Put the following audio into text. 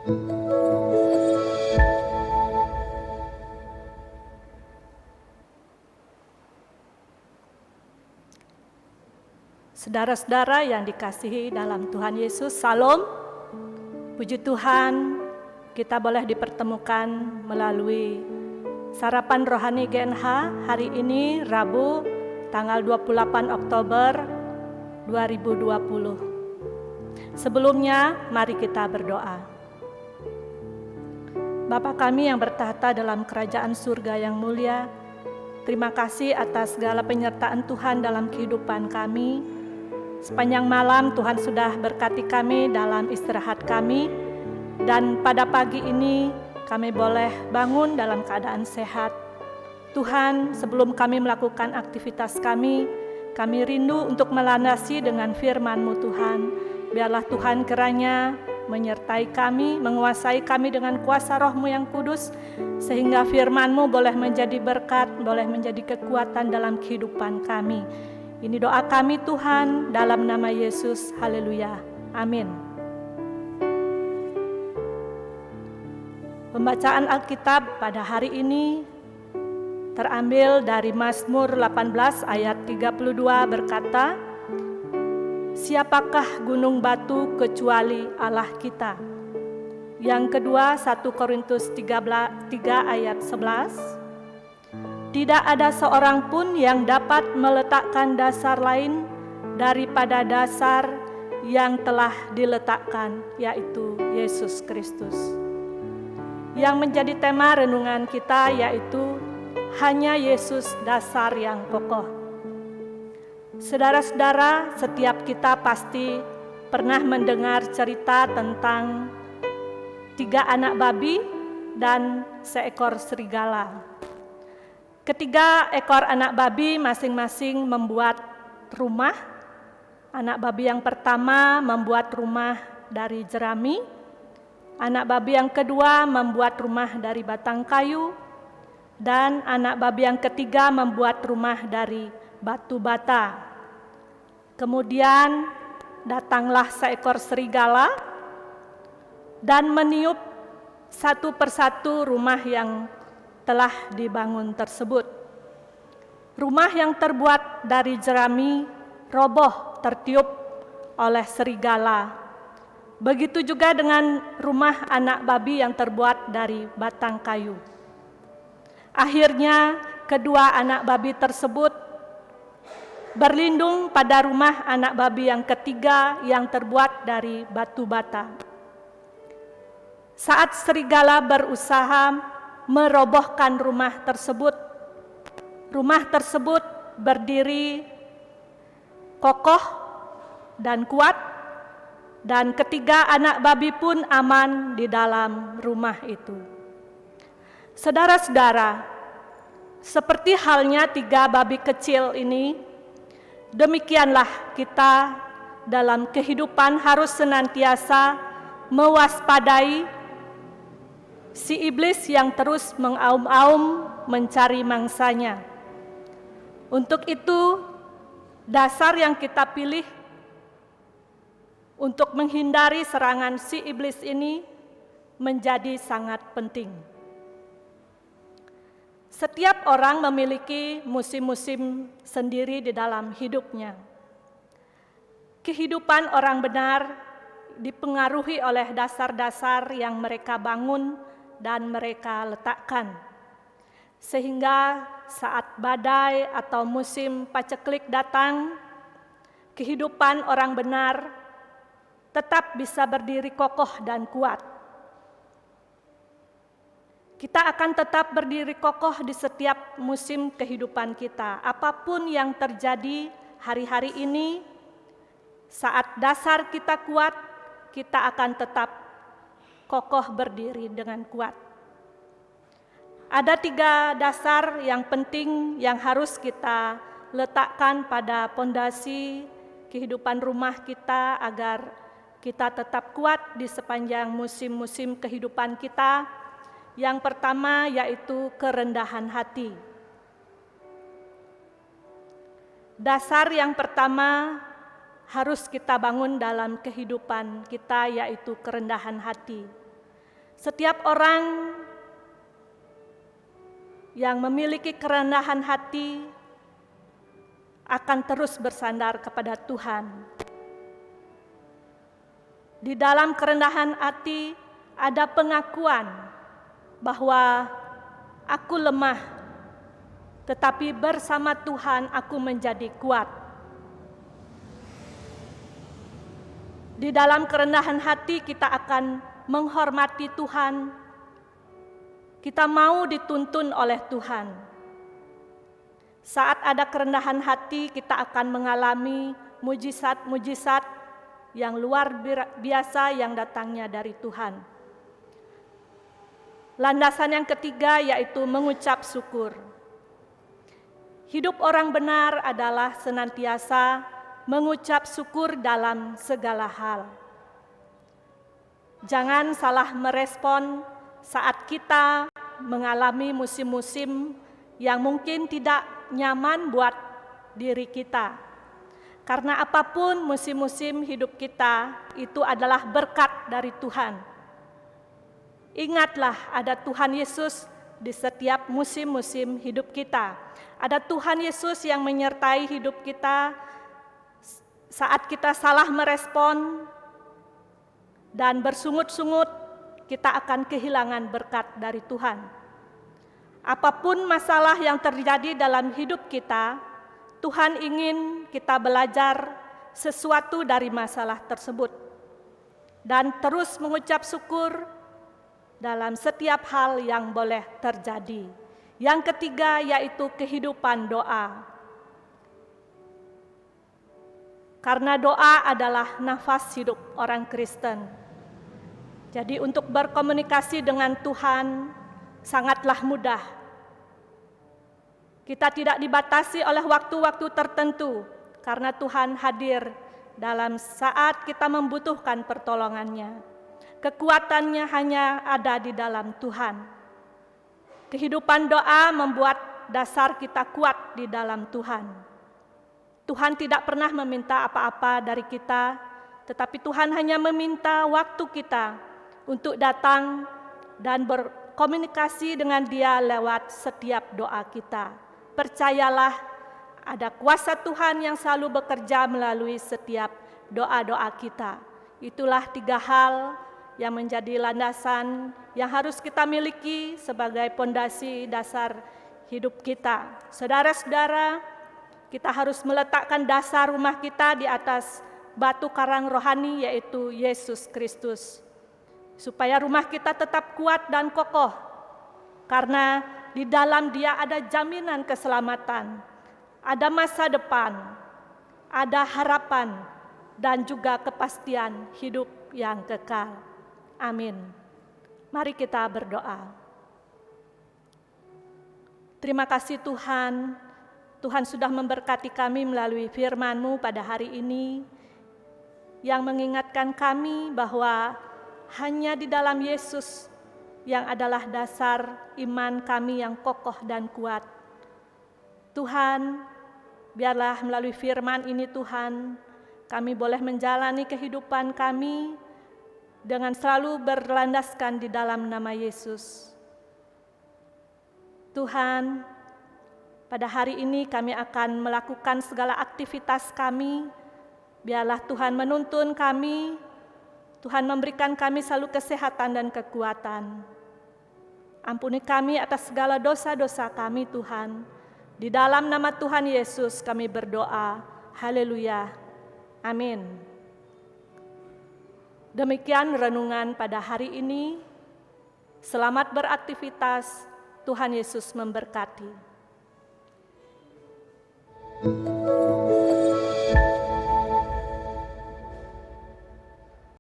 Saudara-saudara yang dikasihi dalam Tuhan Yesus, Salam. Puji Tuhan, kita boleh dipertemukan melalui Sarapan Rohani GNH hari ini Rabu tanggal 28 Oktober 2020. Sebelumnya, mari kita berdoa. Bapa kami yang bertahta dalam kerajaan surga yang mulia, terima kasih atas segala penyertaan Tuhan dalam kehidupan kami. Sepanjang malam Tuhan sudah berkati kami dalam istirahat kami, dan pada pagi ini kami boleh bangun dalam keadaan sehat. Tuhan, sebelum kami melakukan aktivitas kami rindu untuk melandasi dengan firman-Mu Tuhan. Biarlah Tuhan kiranya menyertai kami, menguasai kami dengan kuasa Roh-Mu yang kudus, sehingga firman-Mu boleh menjadi berkat, boleh menjadi kekuatan dalam kehidupan kami. Ini doa kami Tuhan, dalam nama Yesus, haleluya, amin. Pembacaan Alkitab pada hari ini terambil dari Mazmur 18 ayat 32 berkata, siapakah gunung batu kecuali Allah kita? Yang kedua 1 Korintus 3 ayat 11, tidak ada seorang pun yang dapat meletakkan dasar lain daripada dasar yang telah diletakkan, yaitu Yesus Kristus. Yang menjadi tema renungan kita yaitu hanya Yesus dasar yang kokoh. Saudara-saudara, setiap kita pasti pernah mendengar cerita tentang 3 anak babi dan seekor serigala. Ketiga ekor anak babi masing-masing membuat rumah. Anak babi yang pertama membuat rumah dari jerami. Anak babi yang kedua membuat rumah dari batang kayu. Dan anak babi yang ketiga membuat rumah dari batu bata. Kemudian datanglah seekor serigala dan meniup satu persatu rumah yang telah dibangun tersebut. Rumah yang terbuat dari jerami roboh tertiup oleh serigala. Begitu juga dengan rumah anak babi yang terbuat dari batang kayu. Akhirnya kedua anak babi tersebut berlindung pada rumah anak babi yang ketiga yang terbuat dari batu bata. Saat serigala berusaha merobohkan rumah tersebut berdiri kokoh dan kuat, dan ketiga anak babi pun aman di dalam rumah itu. Saudara-saudara, seperti halnya 3 babi kecil ini, demikianlah kita dalam kehidupan harus senantiasa mewaspadai si iblis yang terus mengaum-aum mencari mangsanya. Untuk itu, dasar yang kita pilih untuk menghindari serangan si iblis ini menjadi sangat penting. Setiap orang memiliki musim-musim sendiri di dalam hidupnya. Kehidupan orang benar dipengaruhi oleh dasar-dasar yang mereka bangun dan mereka letakkan. Sehingga saat badai atau musim paceklik datang, kehidupan orang benar tetap bisa berdiri kokoh dan kuat. Kita akan tetap berdiri kokoh di setiap musim kehidupan kita. Apapun yang terjadi hari-hari ini, saat dasar kita kuat, kita akan tetap kokoh berdiri dengan kuat. Ada 3 dasar yang penting yang harus kita letakkan pada pondasi kehidupan rumah kita agar kita tetap kuat di sepanjang musim-musim kehidupan kita. Yang pertama yaitu kerendahan hati. Dasar yang pertama harus kita bangun dalam kehidupan kita yaitu kerendahan hati. Setiap orang yang memiliki kerendahan hati akan terus bersandar kepada Tuhan. Di dalam kerendahan hati ada pengakuan bahwa aku lemah, tetapi bersama Tuhan aku menjadi kuat. Di dalam kerendahan hati kita akan menghormati Tuhan. Kita mau dituntun oleh Tuhan. Saat ada kerendahan hati, kita akan mengalami mujizat-mujizat yang luar biasa yang datangnya dari Tuhan. Landasan yang ketiga yaitu mengucap syukur. Hidup orang benar adalah senantiasa mengucap syukur dalam segala hal. Jangan salah merespon saat kita mengalami musim-musim yang mungkin tidak nyaman buat diri kita. Karena apapun musim-musim hidup kita itu adalah berkat dari Tuhan. Ingatlah ada Tuhan Yesus di setiap musim-musim hidup kita. Ada Tuhan Yesus yang menyertai hidup kita saat kita salah merespon dan bersungut-sungut, kita akan kehilangan berkat dari Tuhan. Apapun masalah yang terjadi dalam hidup kita, Tuhan ingin kita belajar sesuatu dari masalah tersebut dan terus mengucap syukur dalam setiap hal yang boleh terjadi. Yang ketiga yaitu kehidupan doa. Karena doa adalah nafas hidup orang Kristen. Jadi untuk berkomunikasi dengan Tuhan sangatlah mudah. Kita tidak dibatasi oleh waktu-waktu tertentu karena Tuhan hadir dalam saat kita membutuhkan pertolongannya. Kekuatannya hanya ada di dalam Tuhan. Kehidupan doa membuat dasar kita kuat di dalam Tuhan. Tuhan tidak pernah meminta apa-apa dari kita, tetapi Tuhan hanya meminta waktu kita untuk datang dan berkomunikasi dengan Dia lewat setiap doa kita. Percayalah, ada kuasa Tuhan yang selalu bekerja melalui setiap doa-doa kita. Itulah 3 hal yang menjadi landasan yang harus kita miliki sebagai pondasi dasar hidup kita. Saudara-saudara, kita harus meletakkan dasar rumah kita di atas batu karang rohani yaitu Yesus Kristus. Supaya rumah kita tetap kuat dan kokoh. Karena di dalam Dia ada jaminan keselamatan, ada masa depan, ada harapan, dan juga kepastian hidup yang kekal. Amin. Mari kita berdoa. Terima kasih Tuhan. Tuhan sudah memberkati kami melalui firman-Mu pada hari ini yang mengingatkan kami bahwa hanya di dalam Yesus yang adalah dasar iman kami yang kokoh dan kuat. Tuhan, biarlah melalui firman ini Tuhan, kami boleh menjalani kehidupan kami dengan selalu berlandaskan di dalam nama Yesus. Tuhan, pada hari ini kami akan melakukan segala aktivitas kami. Biarlah Tuhan menuntun kami, Tuhan memberikan kami selalu kesehatan dan kekuatan. Ampuni kami atas segala dosa-dosa kami Tuhan. Di dalam nama Tuhan Yesus kami berdoa. Haleluya. Amin. Demikian renungan pada hari ini. Selamat beraktivitas. Tuhan Yesus memberkati.